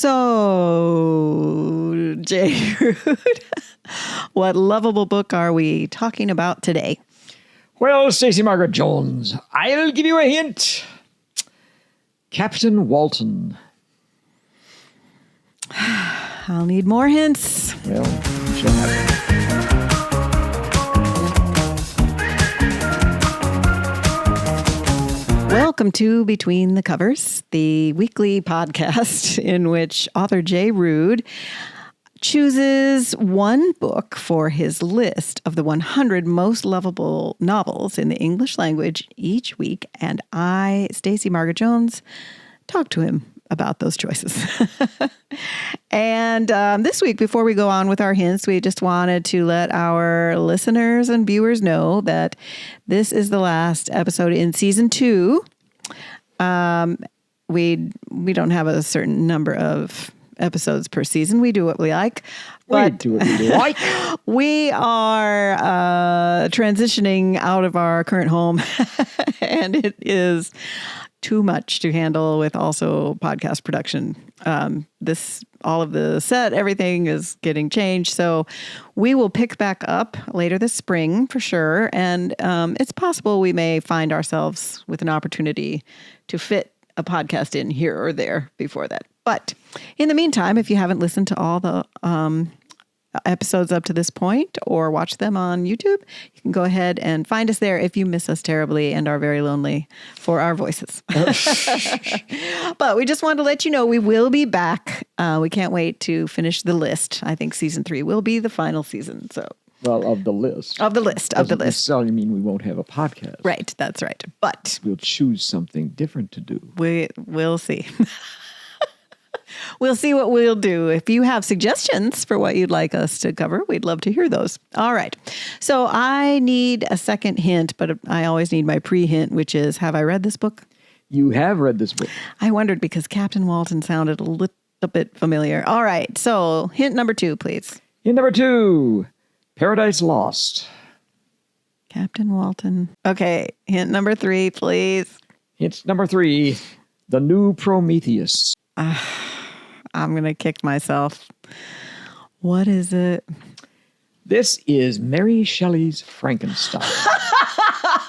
So, J. Ruud, what lovable book are we talking about today? Well, Stacey Margaret Jones, I'll give you a hint. Captain Walton. I'll need more hints. Well, you shall have it. Welcome to Between the Covers, the weekly podcast in which author J. Ruud chooses one book for his list of the 100 most lovable novels in the English language each week, and I, Stacey Margaret Jones, talk to him about those choices. And this week, before we go on with our hints, we just wanted to let our listeners and viewers know that this is the last episode in season 2. We don't have a certain number of episodes per season. We do what we like. But We do what we like. we are transitioning out of our current home, and it is too much to handle with also podcast production. All of the set, everything is getting changed. So we will pick back up later this spring for sure. And it's possible we may find ourselves with an opportunity to fit a podcast in here or there before that. But in the meantime, if you haven't listened to all the episodes up to this point or watch them on YouTube, you can go ahead and find us there if you miss us terribly and are very lonely for our voices. But we just wanted to let you know we will be back. We can't wait to finish the list. I think season 3 will be the final season. So, Well, of the list. of the list. Doesn't necessarily mean we won't have a podcast. Right, that's right. But We'll choose something different to do. we'll see. We'll see what we'll do. If you have suggestions for what you'd like us to cover, we'd love to hear those. All right. So I need a second hint, but I always need my pre-hint, which is, have I read this book? You have read this book. I wondered because Captain Walton sounded a little bit familiar. All right. So hint number 2, please. Hint number 2, Paradise Lost. Captain Walton. Okay. Hint number 3, please. Hint number 3, The New Prometheus. I'm going to kick myself. What is it? This is Mary Shelley's Frankenstein.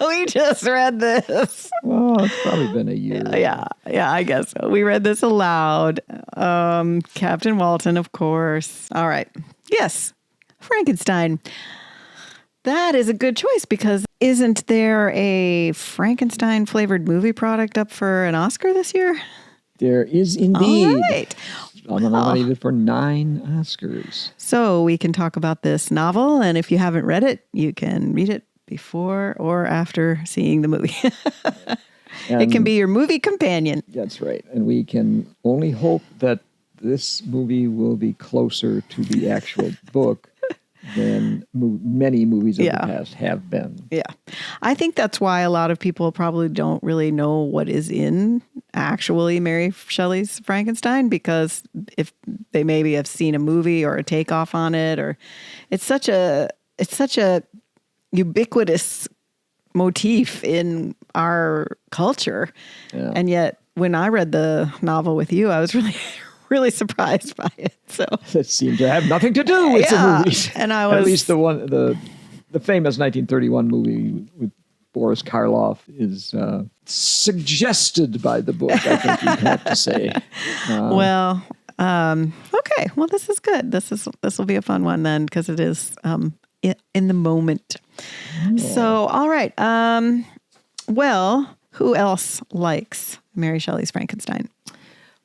We just read this. Well, it's probably been a year. Yeah, I guess so. We read this aloud. Captain Walton, of course. All right. Yes, Frankenstein. That is a good choice because isn't there a Frankenstein flavored movie product up for an Oscar this year? There is indeed. All right. Nominated for 9 Oscars. So we can talk about this novel, and if you haven't read it, you can read it before or after seeing the movie. It can be your movie companion. That's right. And we can only hope that this movie will be closer to the actual book than many movies of the past have been. Yeah. I think that's why a lot of people probably don't really know what is in actually Mary Shelley's Frankenstein, because if they maybe have seen a movie or a takeoff on it, or it's such a ubiquitous motif in our culture. Yeah. And yet when I read the novel with you, I was really surprised by it. So it seemed to have nothing to do with the movies. And I was, at least the famous 1931 movie with Boris Karloff is suggested by the book, I think you'd have to say. Okay. Well, this is good. This will be a fun one then, because it is in the moment. Oh. So, all right. Well, who else likes Mary Shelley's Frankenstein?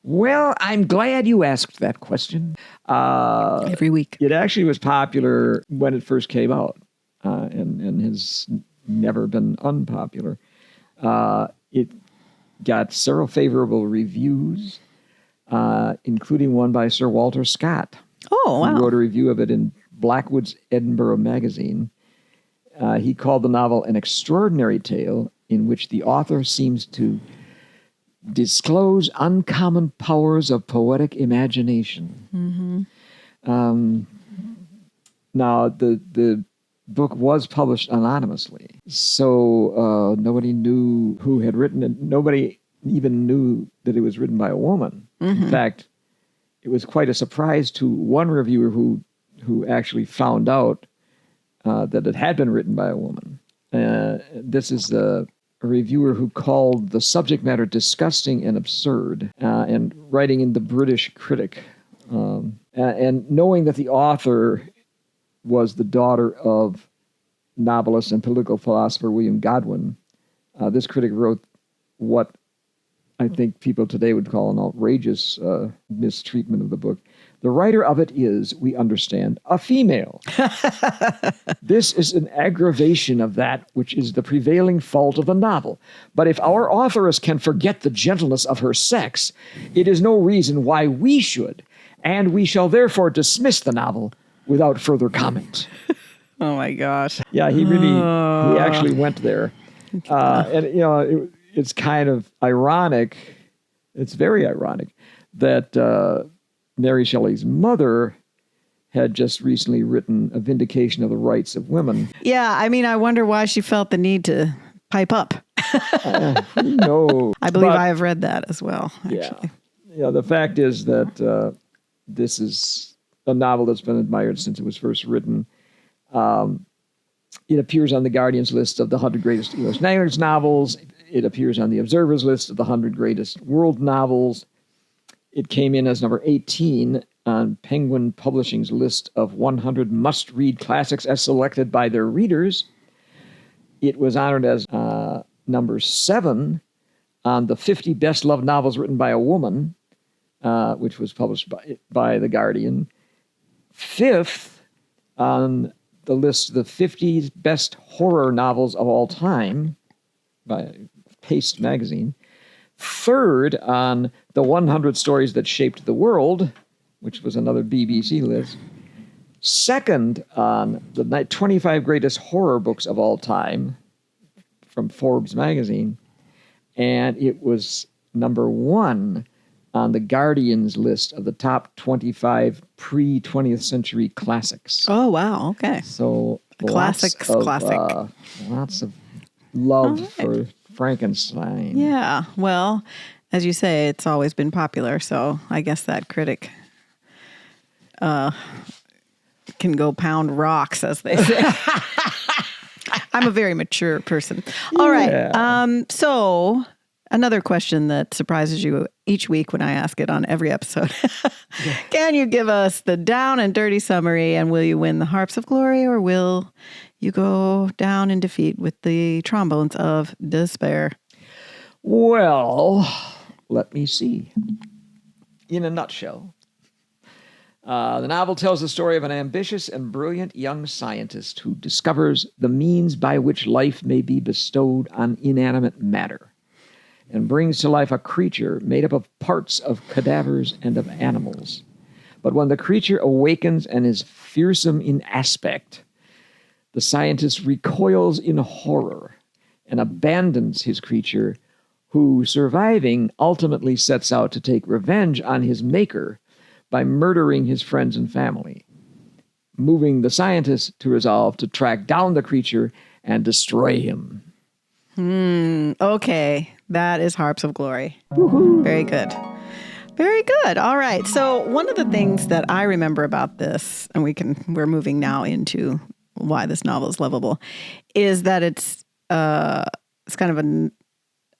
Well, I'm glad you asked that question. Every week. It actually was popular when it first came out, and has never been unpopular. It got several favorable reviews, including one by Sir Walter Scott. Oh, wow. He wrote a review of it in Blackwood's Edinburgh magazine. He called the novel an extraordinary tale in which the author seems to disclose uncommon powers of poetic imagination. Mm-hmm. Now, the book was published anonymously, so nobody knew who had written it. Nobody even knew that it was written by a woman. Mm-hmm. In fact, it was quite a surprise to one reviewer who actually found out that it had been written by a woman. This is a reviewer who called the subject matter disgusting and absurd, and writing in the British Critic. And knowing that the author was the daughter of novelist and political philosopher William Godwin, this critic wrote what I think people today would call an outrageous mistreatment of the book. The writer of it is, we understand, a female. This is an aggravation of that which is the prevailing fault of the novel. But if our authoress can forget the gentleness of her sex, it is no reason why we should, and we shall therefore dismiss the novel without further comment. Oh my gosh. Yeah, he actually went there. And, you know, it's kind of ironic. It's very ironic that Mary Shelley's mother had just recently written A Vindication of the Rights of Women. Yeah, I mean, I wonder why she felt the need to pipe up. Who knows? I believe I have read that as well, actually. Yeah, the fact is that this is a novel that's been admired since it was first written. It appears on the Guardian's list of the 100 greatest English language novels. It appears on the Observer's list of the 100 greatest world novels. It came in as number 18 on Penguin Publishing's list of 100 must-read classics as selected by their readers. It was honored as number 7 on the 50 best-loved novels written by a woman, which was published by The Guardian. 5th on the list of the 50 best horror novels of all time by Paste magazine. 3rd on the 100 stories that shaped the world, which was another BBC list. 2nd on the 25 greatest horror books of all time from Forbes magazine. And it was number 1 on the Guardian's list of the top 25 pre-20th century classics. Oh, wow. Okay. So classic. Lots of love for Frankenstein. Yeah. Well, as you say, it's always been popular. So I guess that critic can go pound rocks, as they say. I'm a very mature person. All right. So another question that surprises you each week when I ask it on every episode. Can you give us the down and dirty summary, and will you win the harps of glory, or will you go down in defeat with the trombones of despair? Well, let me see. In a nutshell, the novel tells the story of an ambitious and brilliant young scientist who discovers the means by which life may be bestowed on inanimate matter, and brings to life a creature made up of parts of cadavers and of animals. But when the creature awakens and is fearsome in aspect, the scientist recoils in horror and abandons his creature, who, surviving, ultimately sets out to take revenge on his maker by murdering his friends and family, moving the scientist to resolve to track down the creature and destroy him. Okay. That is Harps of Glory. Woo-hoo. Very good. Very good. All right. So one of the things that I remember about this, and we're moving now into why this novel is lovable, is that it's kind of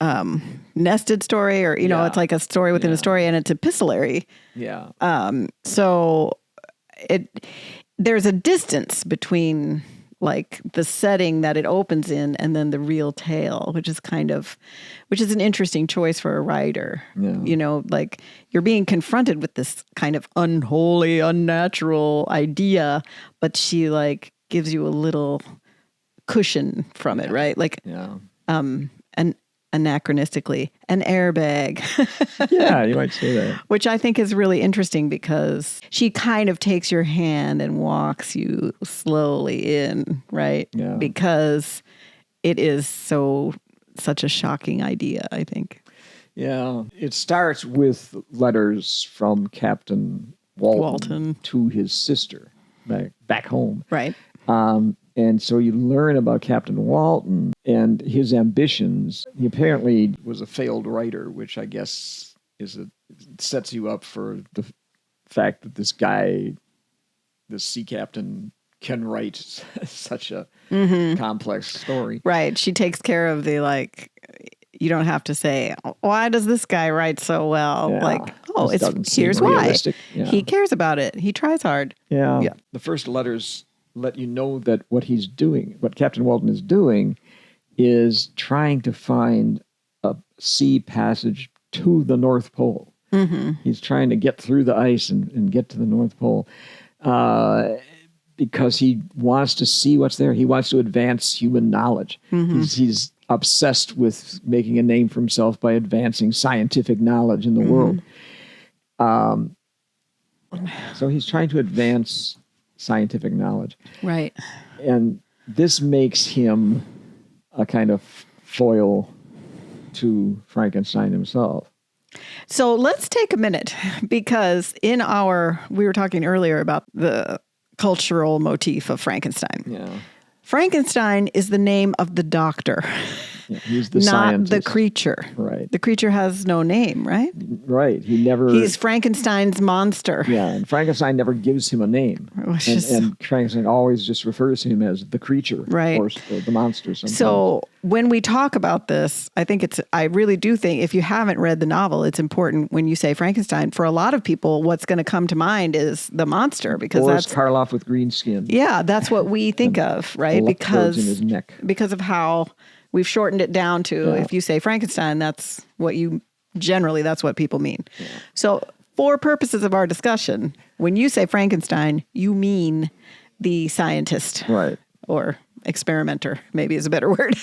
a nested story, or it's like a story within a story, and it's epistolary. Yeah. So there's a distance between like the setting that it opens in and then the real tale, which is an interesting choice for a writer. Yeah. Like you're being confronted with this kind of unholy, unnatural idea, but she like gives you a little cushion from it, right? Like, and anachronistically, an airbag. Yeah, you might say that. Which I think is really interesting because she kind of takes your hand and walks you slowly in, right? Yeah. Because it is such a shocking idea, I think. Yeah. It starts with letters from Captain Walton to his sister back home. Right. And so you learn about Captain Walton and his ambitions. He apparently was a failed writer, which I guess sets you up for fact that this guy, this sea captain, can write such a complex story. Right. She takes care of the, like, you don't have to say, why does this guy write so well? Yeah. Like, oh, This doesn't seem here's why. realistic. Yeah. He cares about it. He tries hard. Yeah. Yeah. The first letters let you know that what he's doing, what Captain Walton is doing, is trying to find a sea passage to the North Pole. Mm-hmm. He's trying to get through the ice and get to the North Pole because he wants to see what's there. He wants to advance human knowledge. Mm-hmm. He's obsessed with making a name for himself by advancing scientific knowledge in the world. So he's trying to advance scientific knowledge. Right. And this makes him a kind of foil to Frankenstein himself. So let's take a minute, because we were talking earlier about the cultural motif of Frankenstein. Yeah. Frankenstein is the name of the doctor, He's the not scientist. the creature. Right. The creature has no name, right? Right. He's Frankenstein's monster. Yeah, and Frankenstein never gives him a name. And Frankenstein always just refers to him as the creature, right, or the monster sometimes. So when we talk about this, I really do think, if you haven't read the novel, it's important when you say Frankenstein, for a lot of people, what's going to come to mind is the monster, because Boris that's Karloff with green skin. Yeah, that's what we think of, right? Electrodes in his neck. Because of how we've shortened it down to, if you say Frankenstein, that's what people mean. Yeah. So for purposes of our discussion, when you say Frankenstein, you mean the scientist. Right. Or experimenter, maybe is a better word.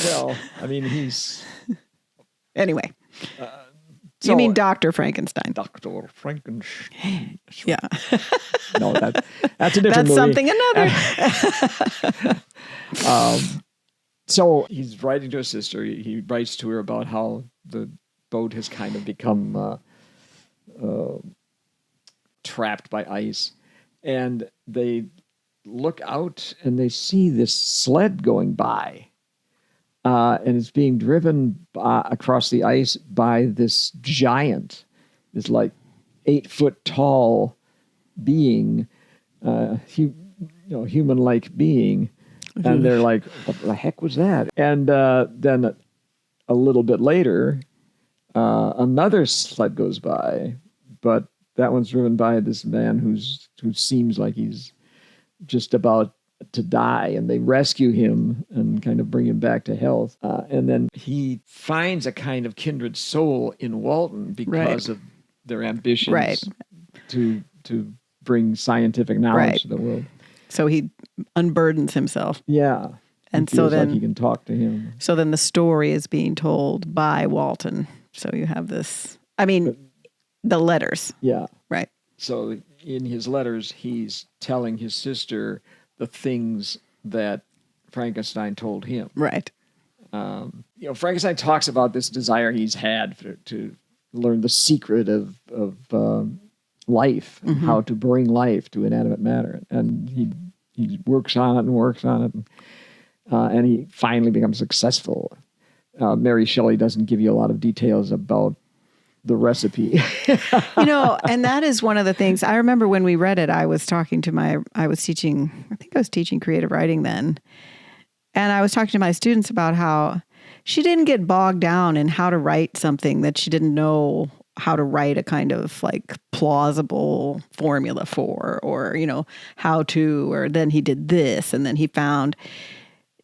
Well, I mean, he's... Anyway. You mean Dr. Frankenstein. Dr. Frankenstein. Yeah. No, that's a different movie. Something another. So he's writing to his sister. He writes to her about how the boat has kind of become trapped by ice. And they look out and they see this sled going by. And it's being driven across the ice by this giant, this like 8-foot tall being, human-like being. And they're like, what the heck was that? And then a little bit later, another sled goes by, but that one's driven by this man who seems like he's just about to die, and they rescue him and kind of bring him back to health. And then he finds a kind of kindred soul in Walton because of their ambitions to bring scientific knowledge to the world. So he unburdens himself. Yeah. And so then like he can talk to him. So then the story is being told by Walton. So you have this, the letters. Yeah. Right. So in his letters, he's telling his sister the things that Frankenstein told him. Right. Frankenstein talks about this desire he's had to learn the secret of life, and how to bring life to inanimate matter. And he works on it, and he finally becomes successful. Mary Shelley doesn't give you a lot of details about the recipe. And that is one of the things. I remember when we read it, I was teaching creative writing then. And I was talking to my students about how she didn't get bogged down in how to write something that she didn't know how to write a kind of like plausible formula for, or, how to, or then he did this and then he found,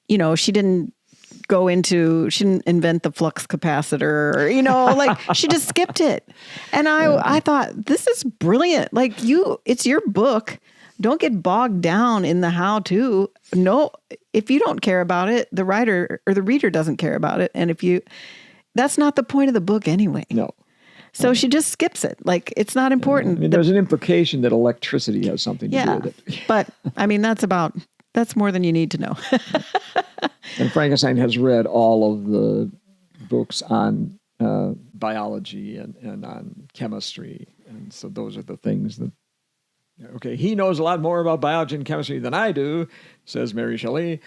she didn't invent the flux capacitor, or, she just skipped it. And I thought, this is brilliant. Like it's your book. Don't get bogged down in the how to. No, if you don't care about it, the writer or the reader doesn't care about it. And that's not the point of the book anyway. No. So she just skips it. Like, it's not important. There's an implication that electricity has something to do with it. But that's more than you need to know. And Frankenstein has read all of the books on biology and on chemistry. And so those are the things that, he knows a lot more about biology and chemistry than I do, says Mary Shelley.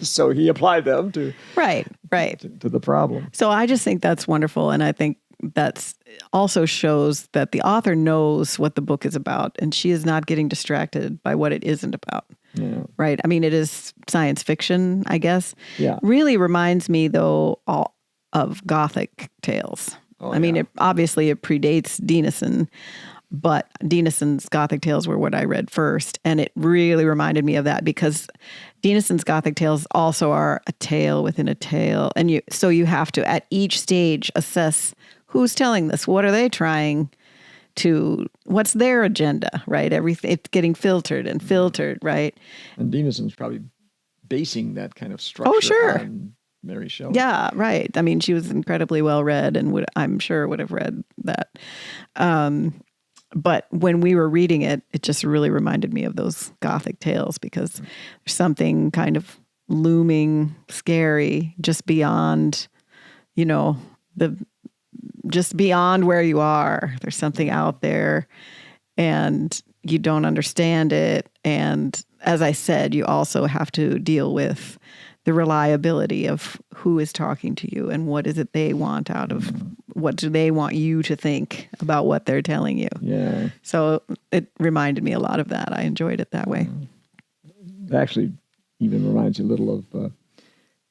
So he applied them to right to the problem. So I just think that's wonderful. And I think that's also shows that the author knows what the book is about, and she is not getting distracted by what it isn't about. Yeah. Right. I mean, it is science fiction, I guess. Yeah. Really reminds me, though, of Gothic tales. I mean, it predates Denison, but Denison's Gothic tales were what I read first. And it really reminded me of that because Denison's Gothic tales also are a tale within a tale. And you have to, at each stage, assess who's telling this. What are they trying to, what's their agenda, right? Everything, it's getting filtered, right? And Denison's probably basing that kind of structure on Mary Shelley. Yeah, right. I mean, she was incredibly well read and I'm sure would have read that. But when we were reading it, it just really reminded me of those Gothic tales because there's something kind of looming, scary, just beyond, just beyond where you are. There's something out there and you don't understand it. And as I said, you also have to deal with the reliability of who is talking to you and what is it they want out of, what do they want you to think about what they're telling you. Yeah. So it reminded me a lot of that. I enjoyed it that way. It actually even reminds you a little of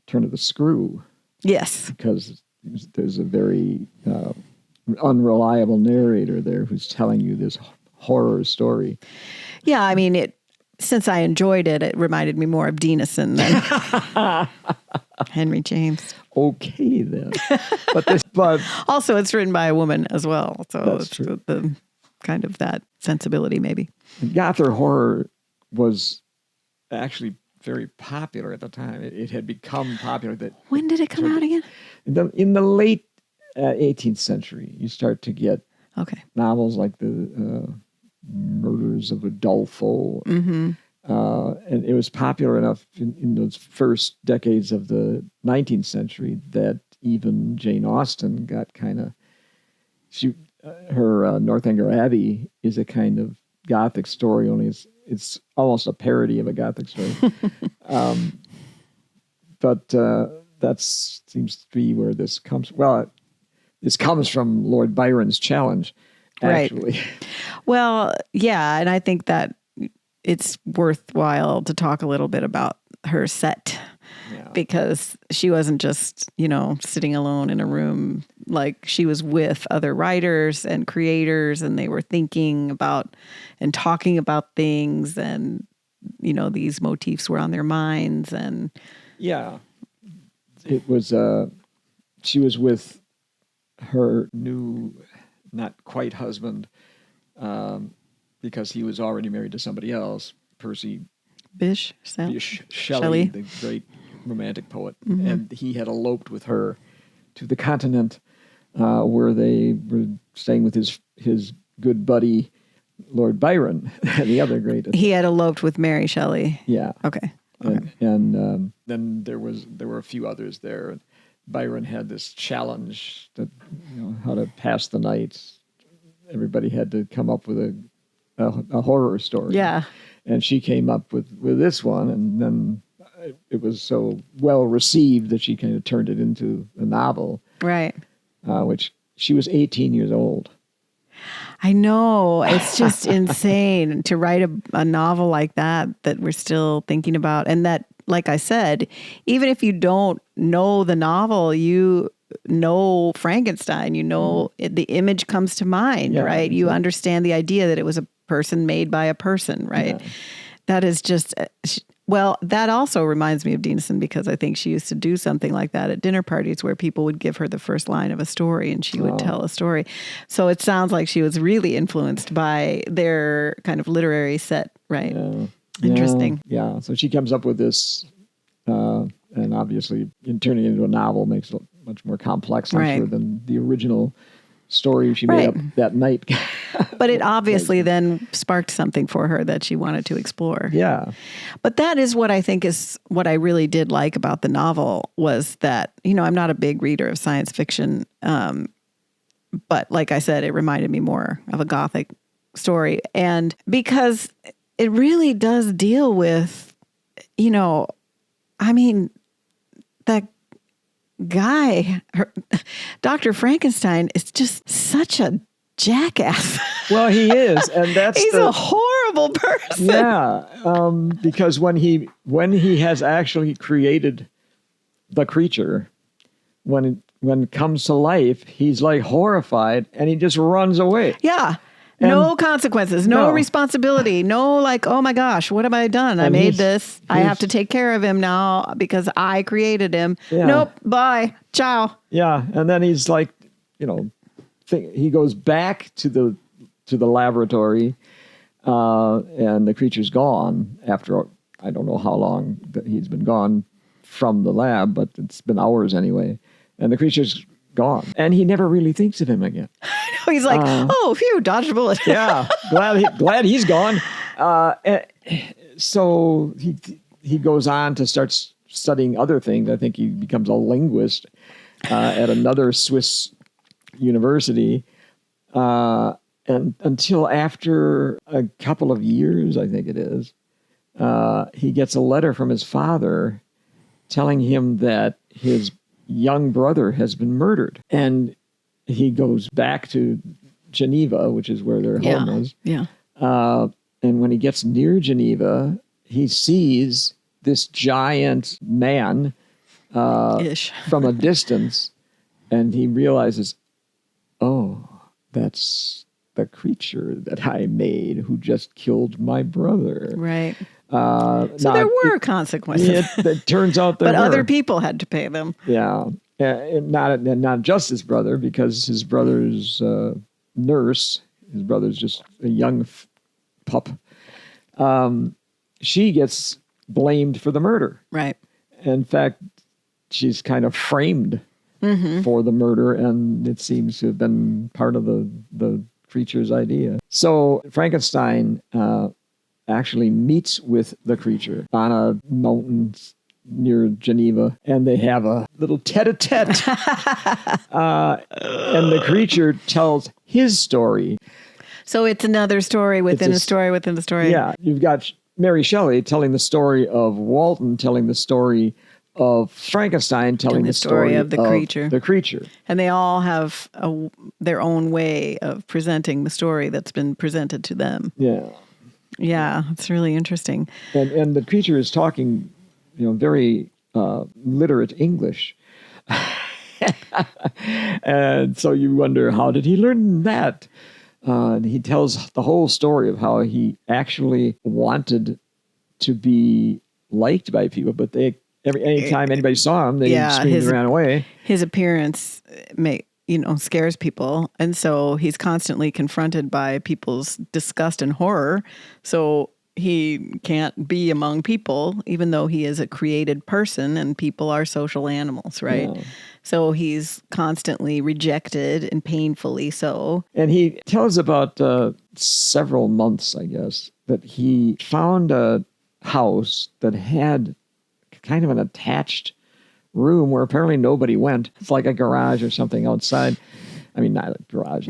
Turn of the Screw. Yes. Because there's a very unreliable narrator there who's telling you this horror story. Yeah, I mean, since I enjoyed it, it reminded me more of Denison than Henry James. Okay, then. But also, it's written by a woman as well, so that's it's true. The kind of that sensibility, maybe. Gothic horror was actually very popular at the time. It had become popular. When did it come out again? In the late 18th century, you start to get novels like the Murders of Udolpho. Mm-hmm. And it was popular enough in those first decades of the 19th century that even Jane Austen got kind of... Her Northanger Abbey is a kind of Gothic story, only it's almost a parody of a Gothic story. But that seems to be where this comes. Well, this comes from Lord Byron's challenge, actually. Right. Well, yeah, and I think that it's worthwhile to talk a little bit about her set because she wasn't just, sitting alone in a room. Like she was with other writers and creators and they were thinking about and talking about things and, these motifs were on their minds and... Yeah. It was, she was with her new, not quite husband, because he was already married to somebody else, Percy Shelley, the great romantic poet. Mm-hmm. And he had eloped with her to the continent where they were staying with his good buddy, Lord Byron, the other great. He had eloped with Mary Shelley. Yeah. Okay. And then there were a few others there. Byron had this challenge that how to pass the night. Everybody had to come up with a horror story. Yeah. And she came up with this one, and then it was so well received that she kind of turned it into a novel. Right. Which she was 18 years old. I know. It's just insane to write a novel like that we're still thinking about. And that, like I said, even if you don't know the novel, you know Frankenstein, the image comes to mind, right? You understand the idea that it was a person made by a person, right? Yeah. That is just... Well, that also reminds me of Denison because I think she used to do something like that at dinner parties where people would give her the first line of a story and she would tell a story. So it sounds like she was really influenced by their kind of literary set, right? Yeah. Interesting. Yeah. So she comes up with this, and obviously in turning it into a novel makes it much more complex, I'm sure, than the original story she made up that night. But it obviously then sparked something for her that she wanted to explore. Yeah. But that is what I think is what I really did like about the novel was that, I'm not a big reader of science fiction. But like I said, it reminded me more of a Gothic story. And because it really does deal with, that Dr. Frankenstein is just such a jackass. Well, he is, and that's He's a horrible person. Yeah, because when he has actually created the creature, when it comes to life, he's like horrified, and he just runs away. Yeah. No consequences, no responsibility, no like, oh my gosh, what have I done? I made this. I have to take care of him now because I created him. Yeah. Nope, bye, ciao. Yeah, and then he's like, he goes back to the laboratory, and the creature's gone after I don't know how long that he's been gone from the lab, but it's been hours anyway, and the creature's gone, and he never really thinks of him again. He's like, oh, phew, dodged a bullet. Yeah, glad he's gone. So he goes on to start studying other things. I think he becomes a linguist at another Swiss university, and until after a couple of years, I think it is, he gets a letter from his father telling him that his young brother has been murdered, and he goes back to Geneva, which is where their home was. Yeah. And when he gets near Geneva, he sees this giant man from a distance, and he realizes, oh, that's the creature that I made who just killed my brother. Right. So there were consequences. It turns out there but were. other people had to pay them. Yeah. Not just his brother, because his brother's nurse, his brother's just a young pup, she gets blamed for the murder. Right. In fact, she's kind of framed for the murder, and it seems to have been part of the creature's idea. So Frankenstein actually meets with the creature on a mountain near Geneva, and they have a little tete-a-tete. And the creature tells his story. So it's another story within a story within the story. Yeah, you've got Mary Shelley telling the story of Walton, telling the story of Frankenstein, telling the story of the creature. And they all have their own way of presenting the story that's been presented to them. Yeah. Yeah, it's really interesting. And the creature is talking, very literate English. And so you wonder, how did he learn that? And he tells the whole story of how he actually wanted to be liked by people, but anytime anybody saw him, they screamed and ran away. His appearance scares people, and so he's constantly confronted by people's disgust and horror. So he can't be among people, even though he is a created person, and people are social animals, right? Yeah. So he's constantly rejected, and painfully so. And he tells about several months, I guess, that he found a house that had kind of an attached room where apparently nobody went. It's like a garage or something outside. I mean, not a garage,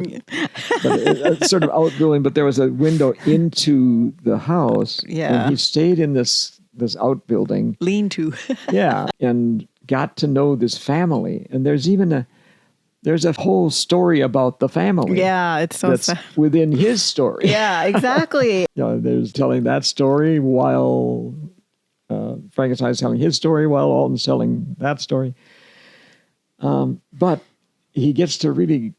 but a sort of outbuilding, but there was a window into the house. Yeah. And he stayed in this outbuilding. Lean-to. Yeah. And got to know this family. And there's a whole story about the family. Yeah, it's so that's within his story. Yeah, exactly. There's telling that story while Frankenstein's telling his story, while Alton's telling that story. But he gets to really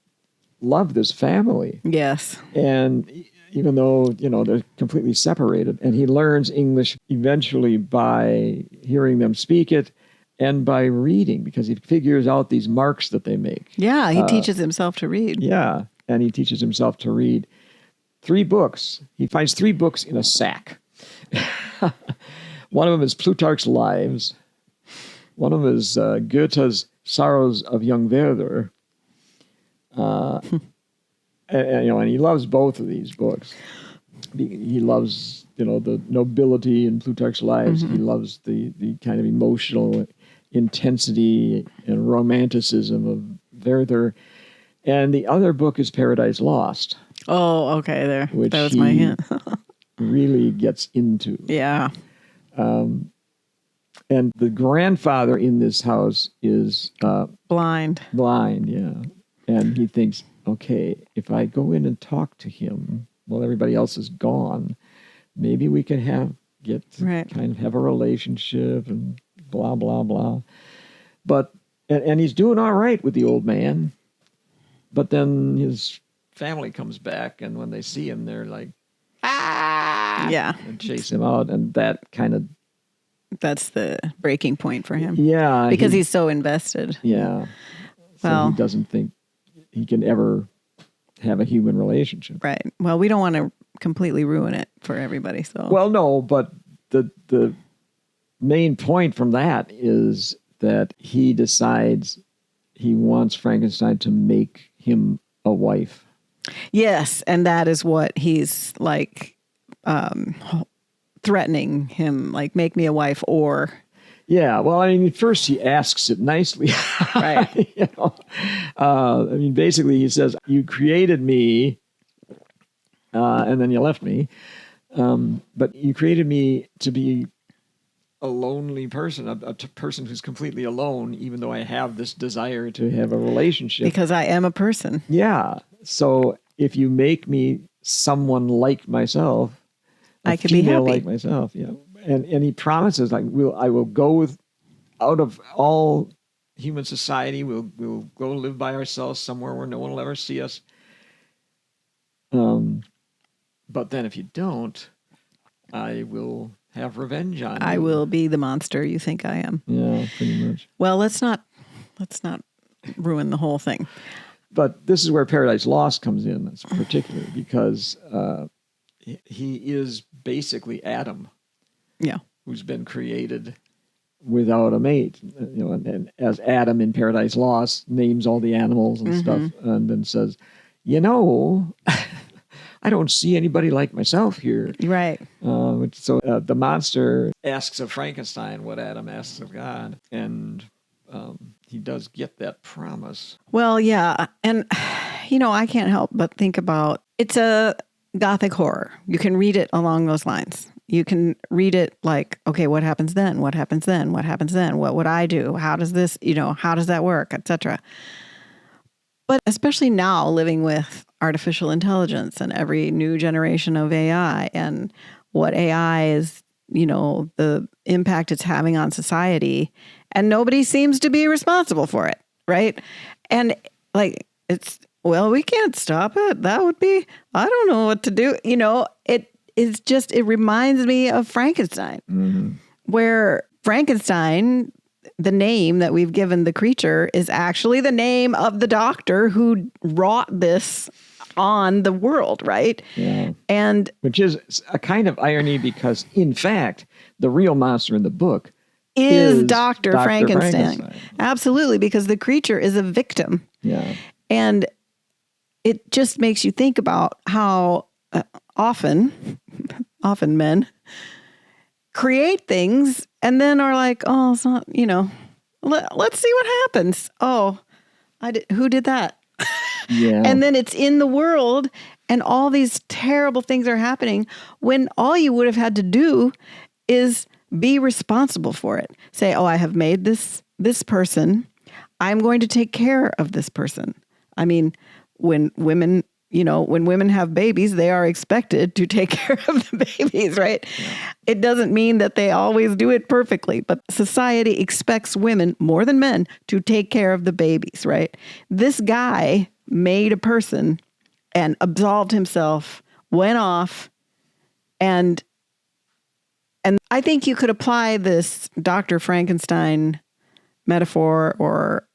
love this family. Yes. And even though, they're completely separated, and he learns English eventually by hearing them speak it and by reading, because he figures out these marks that they make. Yeah, he teaches himself to read. Yeah, and he teaches himself to read 3 books. He finds 3 books in a sack. One of them is Plutarch's Lives. One of them is Goethe's Sorrows of Young Werther. And he loves both of these books. He loves, the nobility in Plutarch's Lives. Mm-hmm. He loves the kind of emotional intensity and romanticism of Werther. And the other book is Paradise Lost. Oh, okay, there. That was my hint. Really gets into. Yeah. And the grandfather in this house is Blind. blind, yeah. And he thinks, okay, if I go in and talk to him while everybody else is gone, maybe we can kind of have a relationship and blah, blah, blah. But, and he's doing all right with the old man. But then his family comes back, and when they see him, they're like, ah! Yeah. And chase him out. And that kind of... That's the breaking point for him. Yeah. Because he's so invested. Yeah. So he doesn't think he can ever have a human relationship. Right. Well, we don't want to completely ruin it for everybody. So. Well, no, but the main point from that is that he decides he wants Frankenstein to make him a wife. Yes, and that is what he's like threatening him, like, make me a wife or... Yeah, well, I mean, first he asks it nicely. Right. You know? I mean, basically he says, you created me, and then you left me, but you created me to be a lonely person, a person who's completely alone, even though I have this desire to have a relationship. Because I am a person. Yeah. So if you make me someone like myself, I could be happy. Like myself, yeah. And he promises, like, I will go out of all human society. We'll go live by ourselves somewhere where no one will ever see us. But then if you don't, I will have revenge on you. I will be the monster you think I am. Yeah, pretty much. Well, let's not ruin the whole thing. But this is where Paradise Lost comes in, particularly because he is basically Adam. Yeah. Who's been created without a mate, you know, and as Adam in Paradise Lost names all the animals and stuff, and then says, you know, I don't see anybody like myself here. Right. So the monster asks of Frankenstein what Adam asks of God, and he does get that promise. Well, yeah, and you know, I can't help but think about it's a gothic horror. You can read it along those lines. You can read it like, okay, what happens then? What happens then? What happens then? What would I do? How does this, how does that work, etc. But especially now, living with artificial intelligence and every new generation of AI and what AI is, the impact it's having on society, and nobody seems to be responsible for it, right? And like, we can't stop it. That would be, I don't know what to do. It reminds me of Frankenstein, where Frankenstein, the name that we've given the creature, is actually the name of the doctor who wrought this on the world, right? Yeah. And which is a kind of irony because, in fact, the real monster in the book is Dr. Frankenstein. Absolutely, because the creature is a victim. Yeah. And it just makes you think about how often men create things and then are like, oh, it's not, let's see what happens. Oh, who did that? Yeah. And then it's in the world and all these terrible things are happening when all you would have had to do is be responsible for it. Say, oh, I have made this person. I'm going to take care of this person. I mean, when women have babies, they are expected to take care of the babies, right? Yeah. It doesn't mean that they always do it perfectly, but society expects women more than men to take care of the babies, right? This guy made a person and absolved himself, went off, and I think you could apply this Dr. Frankenstein metaphor or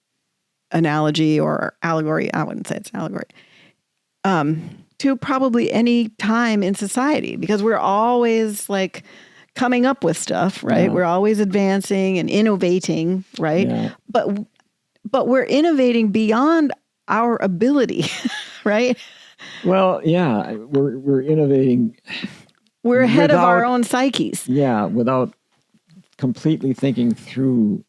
analogy or allegory. I wouldn't say it's an allegory. To probably any time in society, because we're always like coming up with stuff, right? Yeah. We're always advancing and innovating, right? Yeah. But we're innovating beyond our ability, right? Well, yeah, we're innovating. We're ahead of our own psyches. Yeah, without completely thinking through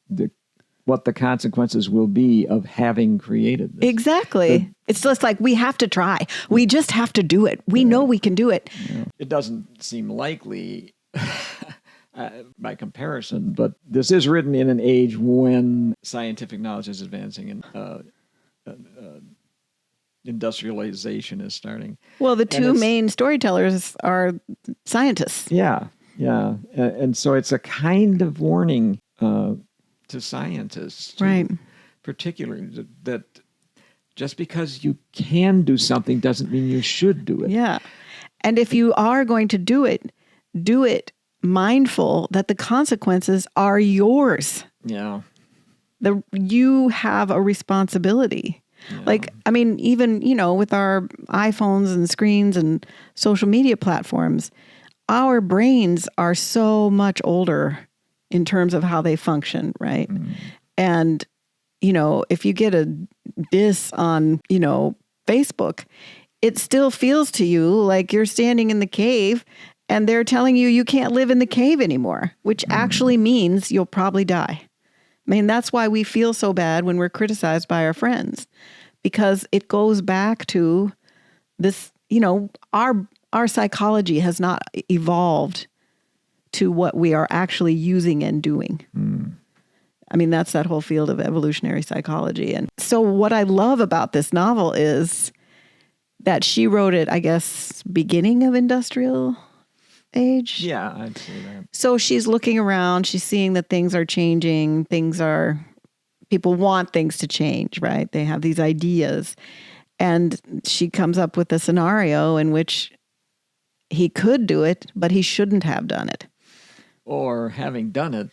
what the consequences will be of having created this. Exactly. It's just like, we have to try. We just have to do it. We know we can do it. Yeah. It doesn't seem likely. I by comparison, but this is written in an age when scientific knowledge is advancing and industrialization is starting. Well, the two main storytellers are scientists. Yeah, yeah. And so it's a kind of warning to scientists, too, right? Particularly that just because you can do something doesn't mean you should do it. Yeah. And if you are going to do it mindful that the consequences are yours. Yeah. You have a responsibility. Yeah. Like, I mean, even, with our iPhones and screens and social media platforms, our brains are so much older in terms of how they function, right? Mm. And, if you get a diss on, Facebook, it still feels to you like you're standing in the cave and they're telling you can't live in the cave anymore, which actually means you'll probably die. I mean, that's why we feel so bad when we're criticized by our friends, because it goes back to this, our psychology has not evolved to what we are actually using and doing. Mm. I mean, that's that whole field of evolutionary psychology. And so what I love about this novel is that she wrote it, I guess, beginning of industrial age. Yeah, I'd say that. So she's looking around, she's seeing that things are changing, people want things to change, right? They have these ideas. And she comes up with a scenario in which he could do it, but he shouldn't have done it. Or having done it,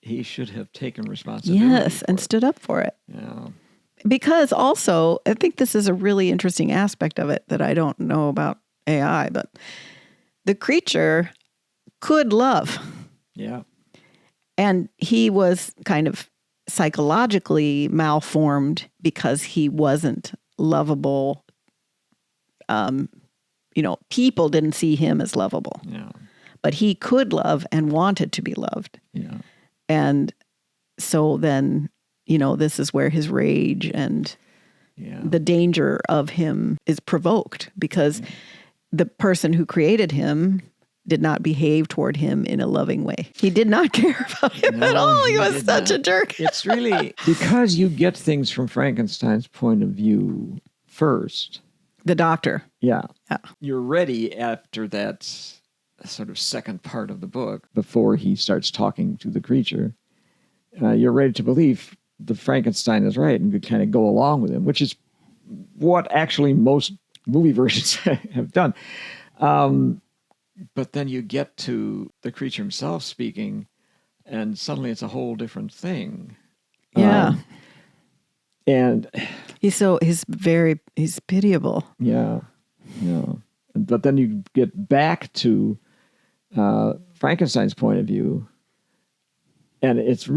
he should have taken responsibility. Yes, and stood up for it. Yeah. Because also, I think this is a really interesting aspect of it that I don't know about AI, but the creature could love. Yeah. And he was kind of psychologically malformed because he wasn't lovable. People didn't see him as lovable. Yeah. But he could love and wanted to be loved. Yeah. And so then, this is where his rage and the danger of him is provoked, because the person who created him did not behave toward him in a loving way. He did not care about him at all. He was such a jerk. It's really because you get things from Frankenstein's point of view first. The doctor. Yeah. You're ready after that sort of second part of the book, before he starts talking to the creature. You're ready to believe the Frankenstein is right and could kind of go along with him, which is what actually most movie versions have done. But then you get to the creature himself speaking, and suddenly it's a whole different thing. Yeah. And he's pitiable. Yeah. Yeah. But then you get back to Frankenstein's point of view, and it's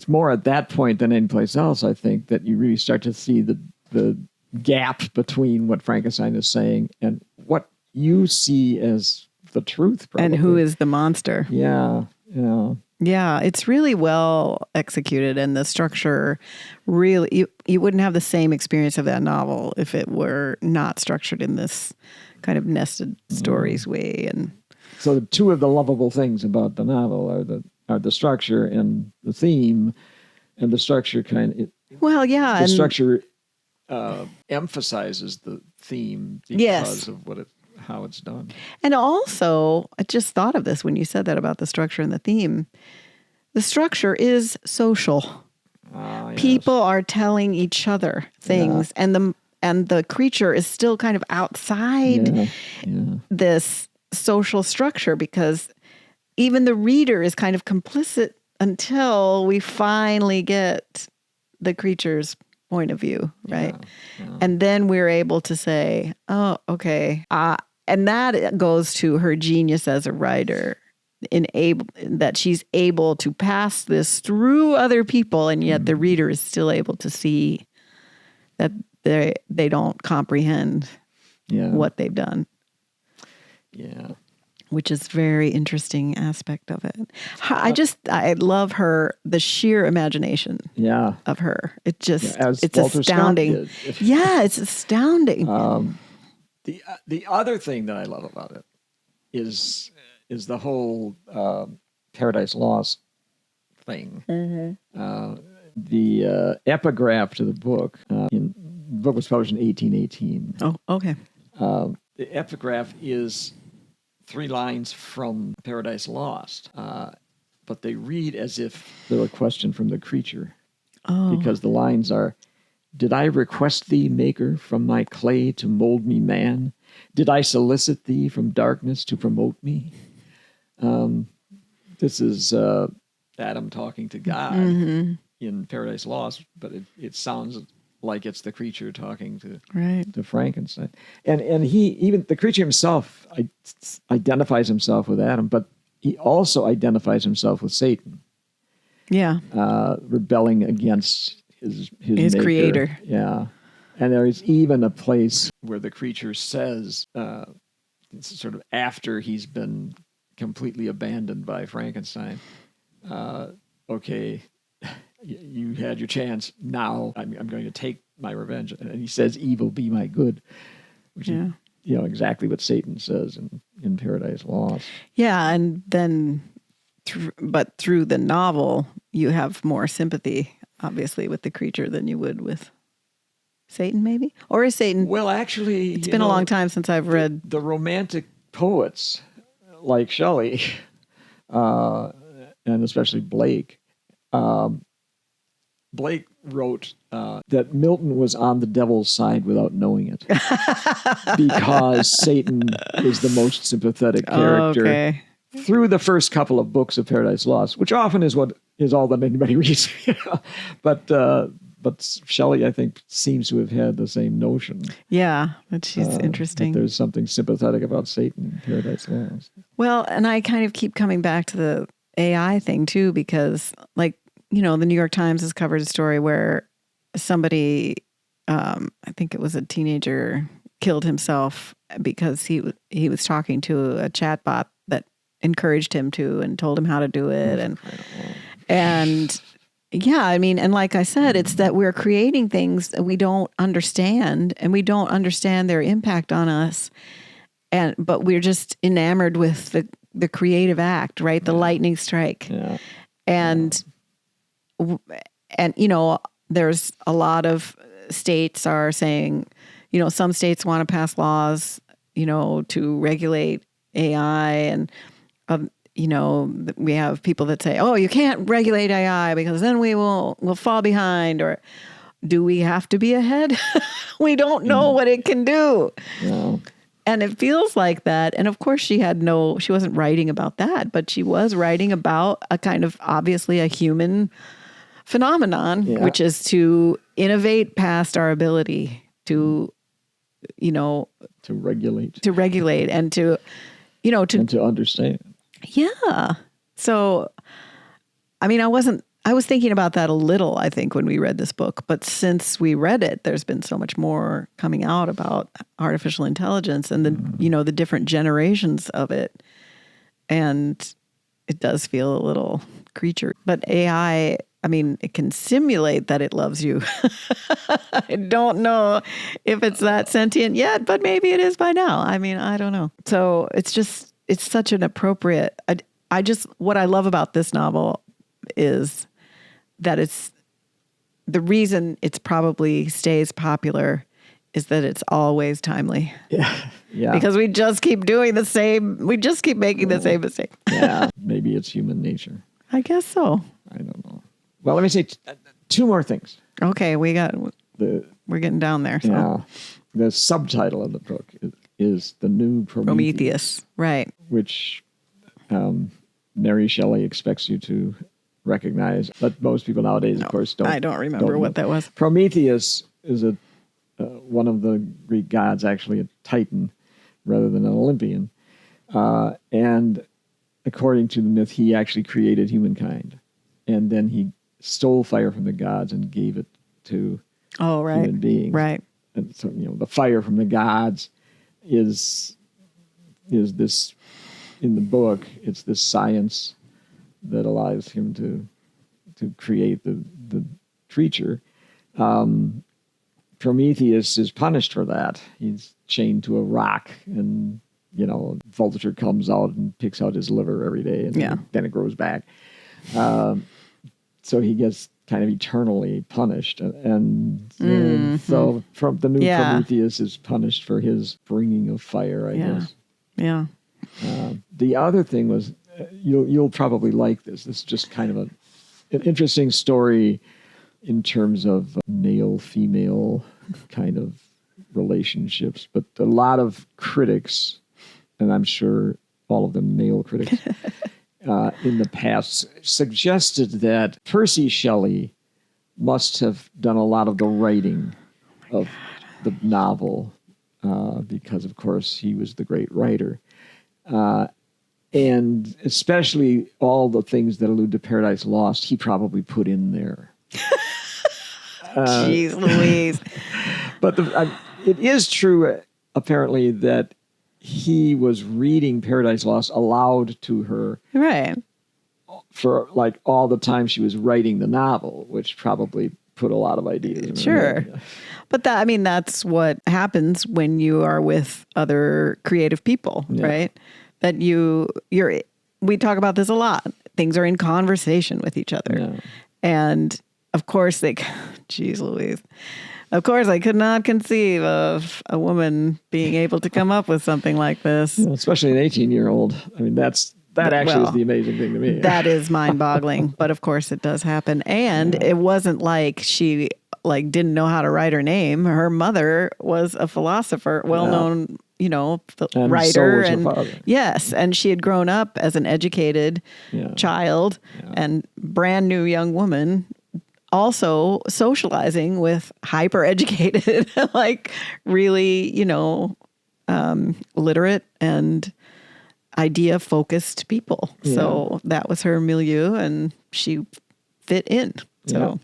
more at that point than any place else, I think, that you really start to see the gap between what Frankenstein is saying and what you see as the truth, probably. And who is the monster. Yeah. Yeah, it's really well executed, and the structure really, you wouldn't have the same experience of that novel if it were not structured in this kind of nested stories way. And so the two of the lovable things about the novel are the structure and the theme, and the structure the structure emphasizes the theme because of how it's done. And also, I just thought of this when you said that about the structure and the theme. The structure is social. Yes. People are telling each other things, and the creature is still kind of outside this social structure, because even the reader is kind of complicit until we finally get the creature's point of view, right? Yeah. And then we're able to say, oh, okay. And that goes to her genius as a writer, that she's able to pass this through other people, and yet the reader is still able to see that they don't comprehend what they've done. Yeah. Which is very interesting aspect of it. I love the sheer imagination of her. It just, it's Walter astounding. Yeah, it's astounding. The other thing that I love about it is the whole Paradise Lost thing. The epigraph to the book, the book was published in 1818. Oh, okay. The epigraph is 3 lines from Paradise Lost, but they read as if they're a question from the creature. Oh. Because the lines are, "Did I request thee, Maker, from my clay to mold me man? Did I solicit thee from darkness to promote me?" This is Adam talking to God in Paradise Lost, but it sounds like it's the creature talking to Frankenstein. And even the creature himself identifies himself with Adam, but he also identifies himself with Satan. Yeah. Rebelling against his maker. Creator. Yeah. And there is even a place where the creature says, sort of after he's been completely abandoned by Frankenstein, okay, you had your chance. Now I'm going to take my revenge. And he says, "Evil be my good," which is, exactly what Satan says in Paradise Lost. Yeah, and then, but through the novel, you have more sympathy, obviously, with the creature than you would with Satan, maybe? Or is Satan... Well, actually... It's been a long time since I've read... The romantic poets, like Shelley, and especially Blake, Blake wrote that Milton was on the devil's side without knowing it, because Satan is the most sympathetic character. Okay. Through the first couple of books of Paradise Lost, which often is what is all that anybody reads. But Shelley, I think, seems to have had the same notion. Yeah, but she's interesting. There's something sympathetic about Satan in Paradise Lost. Well, and I kind of keep coming back to the AI thing too, because the New York Times has covered a story where somebody, I think it was a teenager, killed himself because he was talking to a chatbot that encouraged him to and told him how to do it. And yeah, I mean, and like I said, it's that we're creating things that we don't understand, and we don't understand their impact on us. But we're just enamored with the creative act, right? The lightning strike. Yeah. And there's a lot of states are saying, some states want to pass laws, to regulate AI, and we have people that say, "Oh, you can't regulate AI because then we'll fall behind." Or do we have to be ahead? We don't know what it can do. No. And it feels like that. And of course she wasn't writing about that, but she was writing about a kind of obviously a human phenomenon, which is to innovate past our ability to regulate and to understand. Yeah. So, I mean, I was thinking about that a little, I think, when we read this book, but since we read it, there's been so much more coming out about artificial intelligence and the different generations of it. And it does feel a little creature, but AI, I mean, it can simulate that it loves you. I don't know if it's that sentient yet, but maybe it is by now. I mean, I don't know. So it's such an appropriate, what I love about this novel is that it's the reason it's probably stays popular is that it's always timely. Yeah. Yeah. Because we just keep doing we just keep making the same mistake. Yeah. Maybe it's human nature. I guess so. I don't know. Well, let me say 2 more things. Okay. We're getting down there. So. Yeah. The subtitle of the book is The New Prometheus. Right. Which Mary Shelley expects you to recognize, but most people nowadays, of course, don't. I don't remember what that was. Prometheus is one of the Greek gods, actually a Titan rather than an Olympian. And according to the myth, he actually created humankind. And then he stole fire from the gods and gave it to human beings. Right. And so, the fire from the gods is this, in the book, it's this science that allows him to create the creature. Prometheus is punished for that. He's chained to a rock and vulture comes out and picks out his liver every day, and then it grows back. So he gets kind of eternally punished, and so from the new Prometheus is punished for his bringing of fire, I guess. Yeah. The other thing was, you'll probably like this. This is just kind of an interesting story in terms of male-female kind of relationships, but a lot of critics, and I'm sure all of them male critics, in the past suggested that Percy Shelley must have done a lot of the writing of the novel because, of course, he was the great writer. And especially all the things that allude to Paradise Lost, he probably put in there. Jeez Louise. But it is true, apparently, that he was reading Paradise Lost aloud to her. Right. For like all the time she was writing the novel, which probably put a lot of ideas in her head. But that's what happens when you are with other creative people, right? That we talk about this a lot. Things are in conversation with each other. Yeah. And of course geez Louise. Of course, I could not conceive of a woman being able to come up with something like this. Especially an 18-year-old. I mean, that actually is the amazing thing to me. That is mind-boggling, but of course it does happen. And it wasn't like she didn't know how to write her name. Her mother was a philosopher, well-known, and writer. So was her father. Yes, and she had grown up as an educated child and brand new young woman, also socializing with hyper-educated, really, literate and idea-focused people. Yeah. So that was her milieu, and she fit in. So,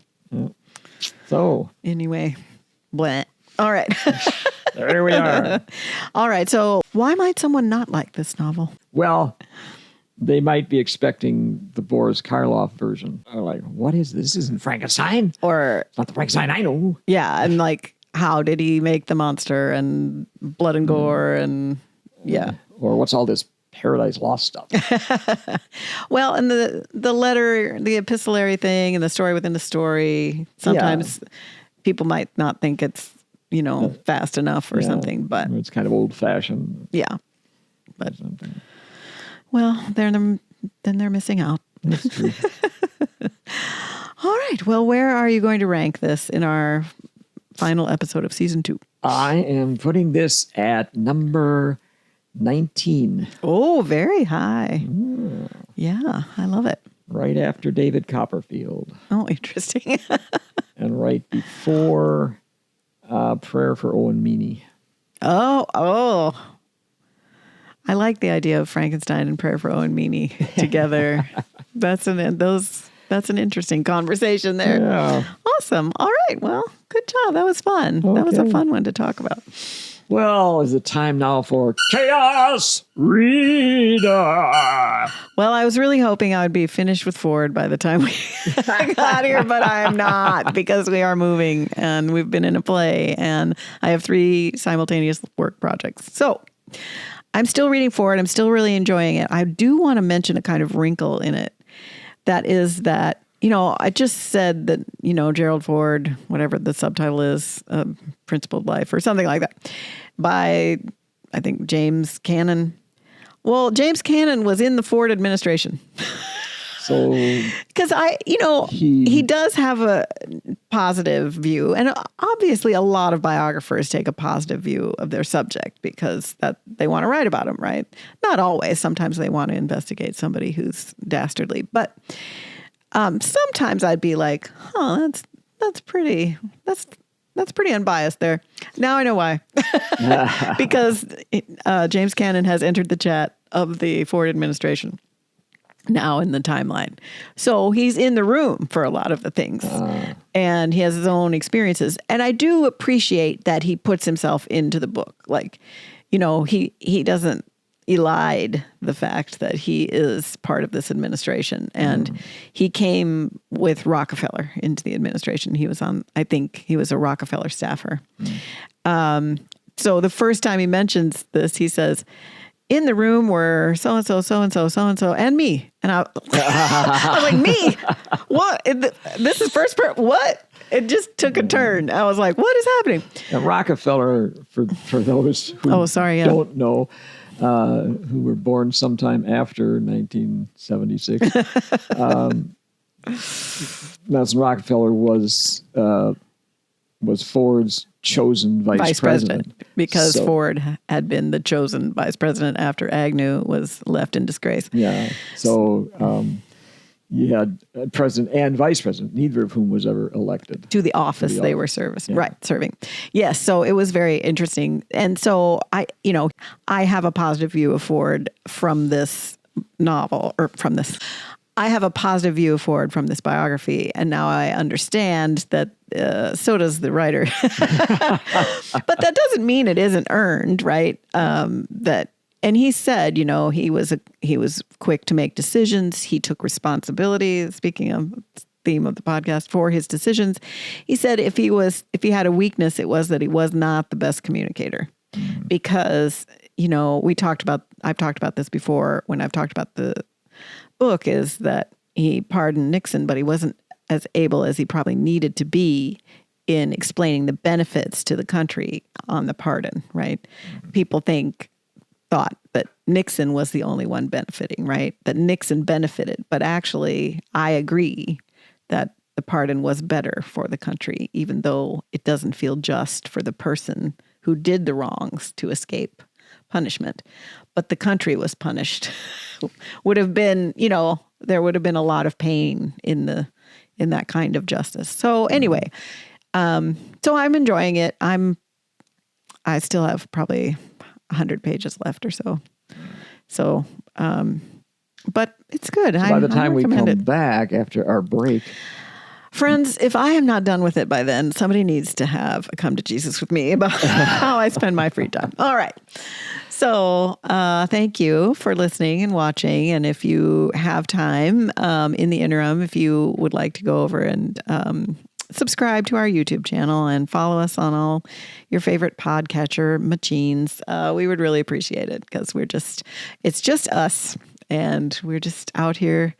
So anyway, bleh. All right. There we are. All right. So why might someone not like this novel? Well, they might be expecting the Boris Karloff version. Or like, what is this? This isn't Frankenstein. Or it's not the Frankenstein I know. Yeah, and how did he make the monster and blood and gore and Or what's all this Paradise Lost stuff? Well, and the letter, the epistolary thing, and the story within the story. Sometimes people might not think it's fast enough or something, but it's kind of old fashioned. Yeah, but well, then they're missing out. That's true. All right. Well, where are you going to rank this in our final episode of season 2? I am putting this at number 19. Oh, very high. Ooh. Yeah, I love it. Right after David Copperfield. Oh, interesting. And right before Prayer for Owen Meany. Oh. I like the idea of Frankenstein and Prayer for Owen Meany together. That's an interesting conversation there. Yeah. Awesome. All right. Well, good job. That was fun. Okay. That was a fun one to talk about. Well, is it time now for Chaos Reader? Well, I was really hoping I would be finished with Ford by the time we got here, but I am not, because we are moving and we've been in a play and I have 3 simultaneous work projects. So I'm still reading Ford. I'm still really enjoying it. I do want to mention a kind of wrinkle in it. That is that, I just said that, Gerald Ford, whatever the subtitle is, Principled Life or something like that, by, I think, James Cannon. Well, James Cannon was in the Ford administration. So, because he does have a positive view, and obviously a lot of biographers take a positive view of their subject because that they want to write about him, right? Not always. Sometimes they want to investigate somebody who's dastardly, but sometimes I'd be like, that's pretty unbiased there. Now I know why. Because James Cannon has entered the chat of the Ford administration now in the timeline. So he's in the room for a lot of the things. And he has his own experiences. And I do appreciate that he puts himself into the book. He doesn't elide the fact that he is part of this administration. And he came with Rockefeller into the administration. He was a Rockefeller staffer. So the first time he mentions this, he says, in the room were so-and-so, so-and-so, so-and-so, and me. And I was like, me? What? This is first person? What? It just took a turn. I was like, what is happening? And Rockefeller, for those who don't know, who were born sometime after 1976, Nelson Rockefeller was Ford's chosen vice president. Because Ford had been the chosen vice president after Agnew was left in disgrace. Yeah. So you had president and vice president, neither of whom was ever elected to the office they were serving. Yes. So it was very interesting. And so I have a positive view of Ford from this novel, or from this. I have a positive view of Ford from this biography, and now I understand that so does the writer. But that doesn't mean it isn't earned, right? And he said, he was quick to make decisions. He took responsibility. Speaking of the theme of the podcast, for his decisions, he said if he had a weakness, it was that he was not the best communicator, because I've talked about this before when I've talked about the book, is that he pardoned Nixon, but he wasn't as able as he probably needed to be in explaining the benefits to the country on the pardon, right? People thought that Nixon was the only one benefiting, right? That Nixon benefited, but actually I agree that the pardon was better for the country, even though it doesn't feel just for the person who did the wrongs to escape punishment. But the country was punished. Would have been, there would have been a lot of pain in that kind of justice. So anyway, so I'm enjoying it. I still have probably 100 pages left or so. So, but it's good. By the time we come back after our break, friends, if I am not done with it by then, somebody needs to have a come to Jesus with me about how I spend my free time. All right. So thank you for listening and watching. And if you have time in the interim, if you would like to go over and subscribe to our YouTube channel and follow us on all your favorite podcatcher machines, we would really appreciate it, because it's just us, and we're just out here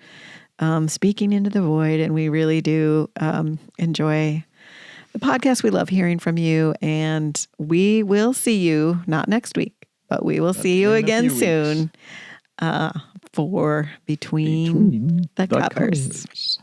speaking into the void, and we really do enjoy the podcast. We love hearing from you, and we will see you, not next week, but we will see you again soon for Between the Covers.